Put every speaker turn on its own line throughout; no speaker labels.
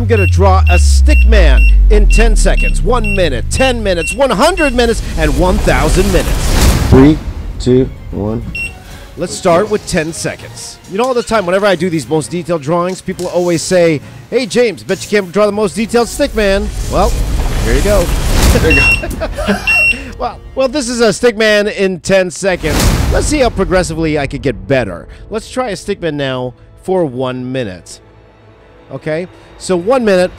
I'm going to draw a stick man in 10 seconds, 1 minute, 10 minutes, 100 minutes, and 1,000 minutes.
3, 2, 1.
Let's start with 10 seconds. You know, all the time, whenever I do these most detailed drawings, people always say, hey, James, bet you can't draw the most detailed stick man. Well, here you go.
There you go.
Well, this is a stick man in 10 seconds. Let's see how progressively I could get better. Let's try a stick man now for 1 minute. Okay, so 1 minute,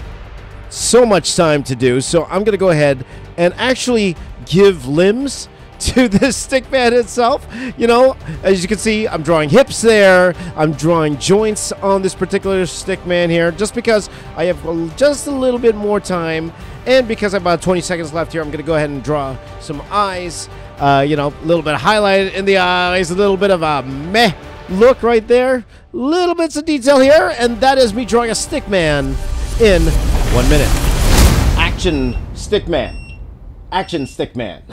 so much time to do. So I'm going to go ahead and actually give limbs to this stick man itself. You know, as you can see, I'm drawing hips there. I'm drawing joints on this particular stick man here, just because I have just a little bit more time, and because I have about 20 seconds left here, I'm going to go ahead and draw some eyes. You know, a little bit of highlight in the eyes, a little bit of a meh look right there, little bits of detail here, and that is me drawing a stick man in 1 minute. Action stick man. Action stick man.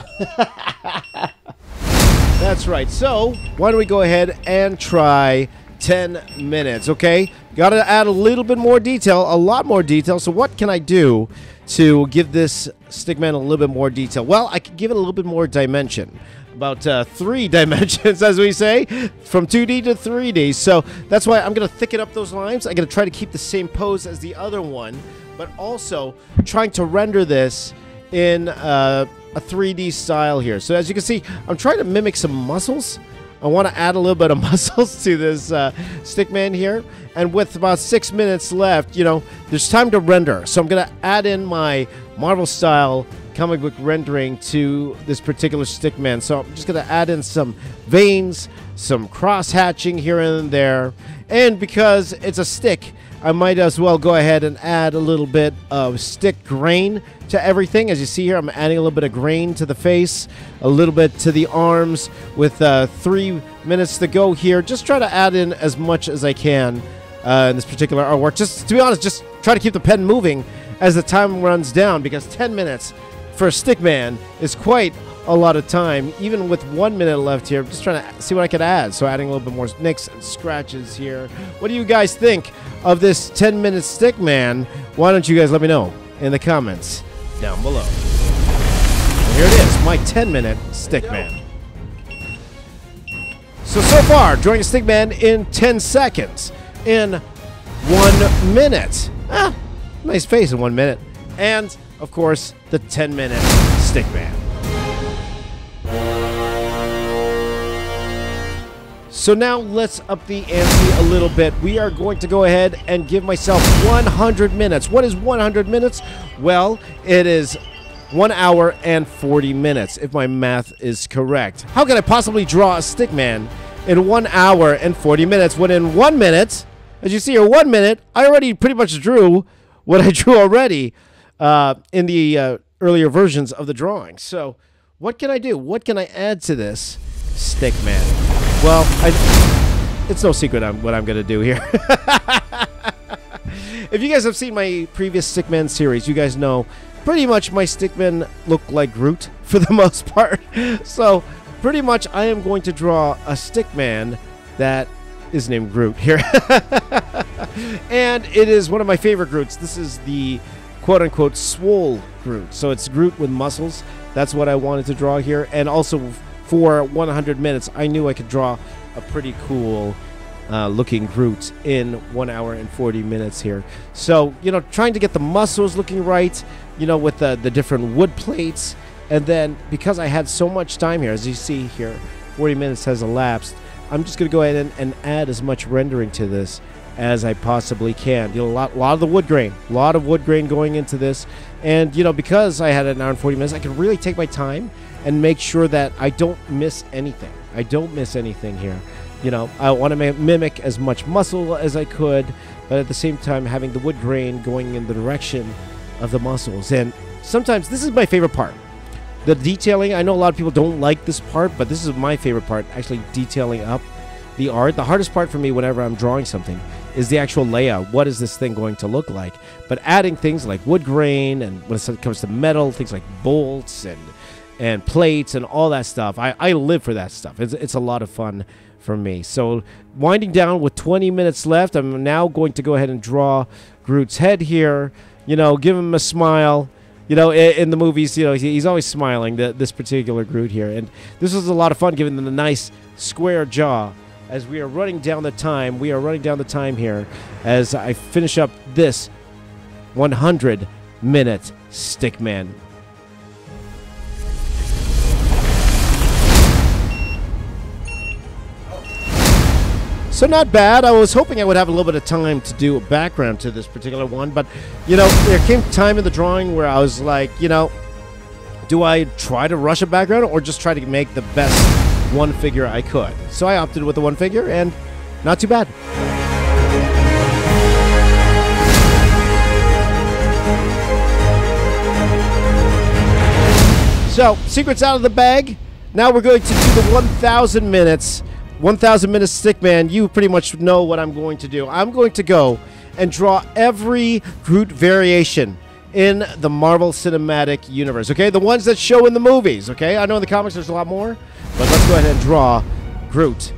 That's right. So why don't we go ahead and try 10 minutes, okay? Got to add a little bit more detail, a lot more detail. So what can I do to give this stick man a little bit more detail? Well, I could give it a little bit more dimension. About 3 dimensions, as we say, from 2D to 3D. So that's why I'm going to thicken up those lines. I'm going to try to keep the same pose as the other one, but also trying to render this in a 3D style here. So as you can see, I'm trying to mimic some muscles. I want to add a little bit of muscles to this stick man here. And with about 6 minutes left, you know, there's time to render. So I'm going to add in my Marvel style comic book rendering to this particular stick man. So I'm just going to add in some veins, some cross hatching here and there. And because it's a stick, I might as well go ahead and add a little bit of stick grain to everything. As you see here, I'm adding a little bit of grain to the face, a little bit to the arms. With 3 minutes to go here, just try to add in as much as I can in this particular artwork. Just to be honest, just try to keep the pen moving as the time runs down, because 10 minutes for a stick man is quite a lot of time. Even with 1 minute left here, I'm just trying to see what I could add. So adding a little bit more nicks and scratches here. What do you guys think of this 10-minute stick man? Why don't you guys let me know in the comments down below. And here it is, my 10-minute stick man. So far, drawing a stick man in 10 seconds, in 1 minute. Nice face in 1 minute. And, of course, the 10-minute stick man. So now let's up the ante a little bit. We are going to go ahead and give myself 100 minutes. What is 100 minutes? Well, it is 1 hour and 40 minutes, if my math is correct. How can I possibly draw a stick man in 1 hour and 40 minutes when in 1 minute, as you see here, 1 minute, I already pretty much drew what I drew already in the earlier versions of the drawing. So what can I do? What can I add to this stick man? Well, it's no secret what I'm going to do here. If you guys have seen my previous Stickman series, you guys know pretty much my Stickmen look like Groot for the most part. So pretty much I am going to draw a Stickman that is named Groot here. And it is one of my favorite Groots. This is the quote-unquote swole Groot. So it's Groot with muscles. That's what I wanted to draw here. And also for 100 minutes, I knew I could draw a pretty cool looking Groot in 1 hour and 40 minutes here. So, you know, trying to get the muscles looking right, you know, with the different wood plates. And then because I had so much time here, as you see here, 40 minutes has elapsed, I'm just going to go ahead and add as much rendering to this as I possibly can. You know, a lot of the wood grain, a lot of wood grain going into this. And, you know, because I had an hour and 40 minutes, I could really take my time and make sure that I don't miss anything. I don't miss anything here. You know, I want to mimic as much muscle as I could, but at the same time having the wood grain going in the direction of the muscles. And sometimes this is my favorite part. The detailing, I know a lot of people don't like this part, but this is my favorite part, actually detailing up the art. The hardest part for me whenever I'm drawing something is the actual layout. What is this thing going to look like? But adding things like wood grain, and when it comes to metal, things like bolts and plates and all that stuff, I live for that stuff. It's a lot of fun for me. So winding down with 20 minutes left, I'm now going to go ahead and draw Groot's head here. You know, give him a smile. You know, in the movies, you know, he's always smiling, this particular Groot here. And this was a lot of fun, giving them the nice square jaw. As we are running down the time, here as I finish up this 100-minute Stickman. So not bad. I was hoping I would have a little bit of time to do a background to this particular one, but, you know, there came time in the drawing where I was like, you know, do I try to rush a background or just try to make the best one figure I could? So I opted with the one figure, and not too bad. So, secrets out of the bag. Now we're going to do the 1,000 minutes. 1,000 minutes Stickman. You pretty much know what I'm going to do. I'm going to go and draw every Groot variation in the Marvel Cinematic Universe. Okay, the ones that show in the movies. Okay, I know in the comics there's a lot more, but let's go ahead and draw Groot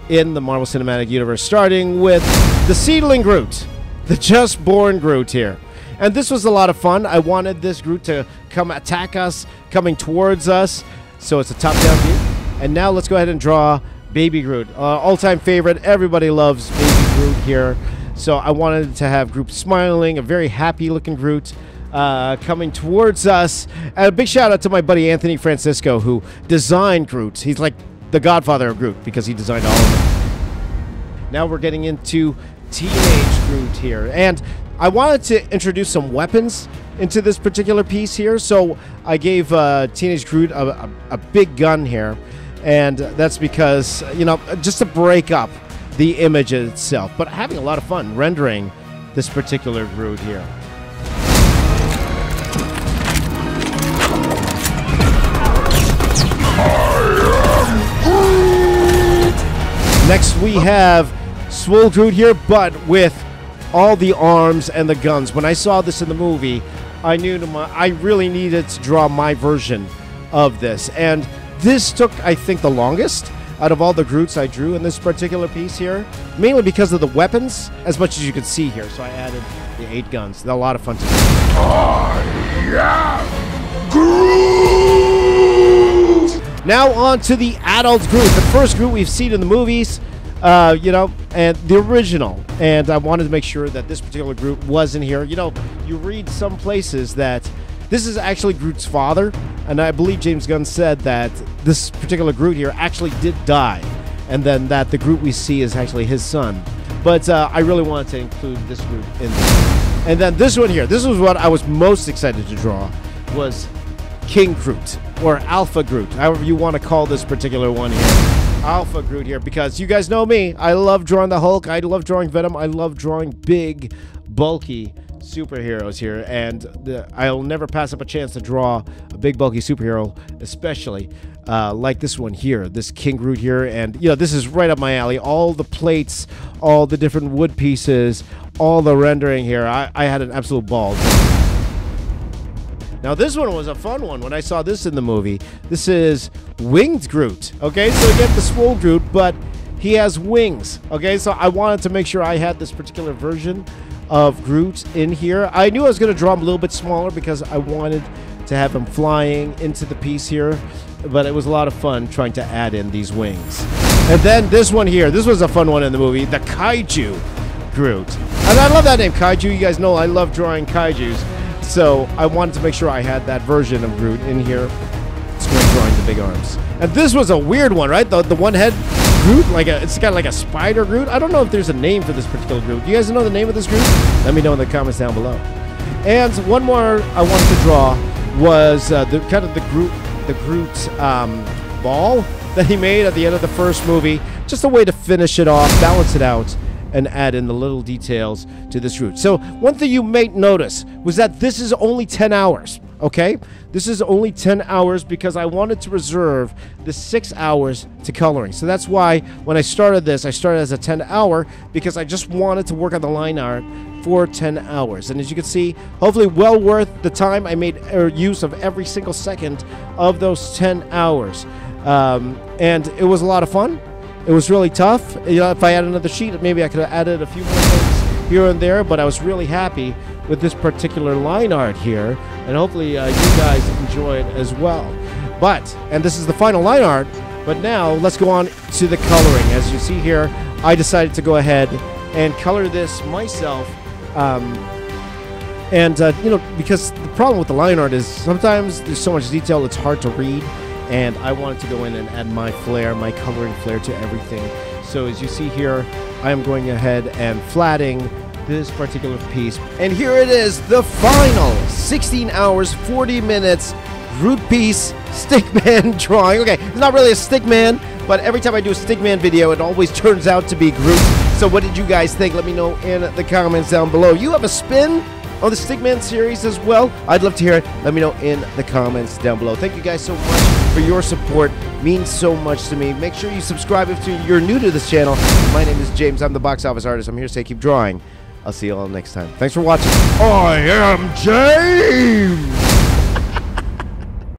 in the Marvel Cinematic Universe, starting with the seedling Groot, the just born Groot here. And this was a lot of fun. I wanted this Groot to come attack us, coming towards us, so it's a top-down view. And now let's go ahead and draw Baby Groot, all-time favorite. Everybody loves Baby Groot here. So I wanted to have Groot smiling, a very happy-looking Groot coming towards us. And a big shout-out to my buddy Anthony Francisco, who designed Groot. He's like the godfather of Groot because he designed all of them. Now we're getting into Teenage Groot here. And I wanted to introduce some weapons into this particular piece here. So I gave Teenage Groot a big gun here. And that's because, you know, just to break up the image itself. But having a lot of fun rendering this particular Groot here. Next we have Swole Groot here, but with all the arms and the guns. When I saw this in the movie, I knew I really needed to draw my version of this. And this took, I think, the longest out of all the Groots I drew in this particular piece here, mainly because of the weapons, as much as you can see here. So I added the 8 guns. They're a lot of fun to do. I am Groot! Now on to the adult Groot. The first Groot we've seen in the movies, you know, and the original. And I wanted to make sure that this particular Groot was in here. You know, you read some places that this is actually Groot's father, and I believe James Gunn said that this particular Groot here actually did die, and then that the Groot we see is actually his son. But I really wanted to include this Groot in there. And then this one here, this was what I was most excited to draw, was King Groot, or Alpha Groot, however you want to call this particular one here. Alpha Groot here, because you guys know me, I love drawing the Hulk, I love drawing Venom, I love drawing big, bulky superheroes here, and I'll never pass up a chance to draw a big bulky superhero, especially like this one here, this King Groot here. And you know, this is right up my alley. All the plates, all the different wood pieces, all the rendering here. I had an absolute ball. Now this one was a fun one when I saw this in the movie. This is Winged Groot. Okay, so again, the Swole Groot, but he has wings. Okay, so I wanted to make sure I had this particular version of Groot in here. I knew I was going to draw him a little bit smaller because I wanted to have him flying into the piece here, but it was a lot of fun trying to add in these wings. And then this one here, this was a fun one in the movie, the Kaiju Groot. And I love that name, Kaiju. You guys know I love drawing Kaijus, so I wanted to make sure I had that version of Groot in here. It's great drawing the big arms. And this was a weird one, right? The one head Groot, it's got like a spider Groot. I don't know if there's a name for this particular Groot. Do you guys know the name of this Groot? Let me know in the comments down below. And one more I wanted to draw was the Groot ball that he made at the end of the first movie. Just a way to finish it off, balance it out, and add in the little details to this Groot. So one thing you may notice was that this is only 10 hours. Okay, this is only 10 hours because I wanted to reserve the 6 hours to coloring. So that's why when I started this, I started as a 10-hour because I just wanted to work on the line art for 10 hours. And as you can see, hopefully well worth the time. I made use of every single second of those 10 hours. And it was a lot of fun. It was really tough. You know, if I had another sheet, maybe I could have added a few more things here and there, but I was really happy with this particular line art here, and hopefully you guys enjoy it as well. And this is the final line art, but now let's go on to the coloring. As you see here, I decided to go ahead and color this myself. You know, because the problem with the line art is sometimes there's so much detail it's hard to read, and I wanted to go in and add my flair, my coloring flair to everything. So as you see here, I am going ahead and flatting this particular piece. And here it is, the final 16 hours, 40 minutes Groot piece Stickman drawing. Okay, it's not really a Stickman, but every time I do a Stickman video, it always turns out to be Groot. So what did you guys think? Let me know in the comments down below. You have a spin on the Stickman series as well? I'd love to hear it. Let me know in the comments down below. Thank you guys so much for your support. It means so much to me. Make sure you subscribe if you're new to this channel. My name is James. I'm the box office artist. I'm here to say keep drawing. I'll see you all next time. Thanks for watching. I am James!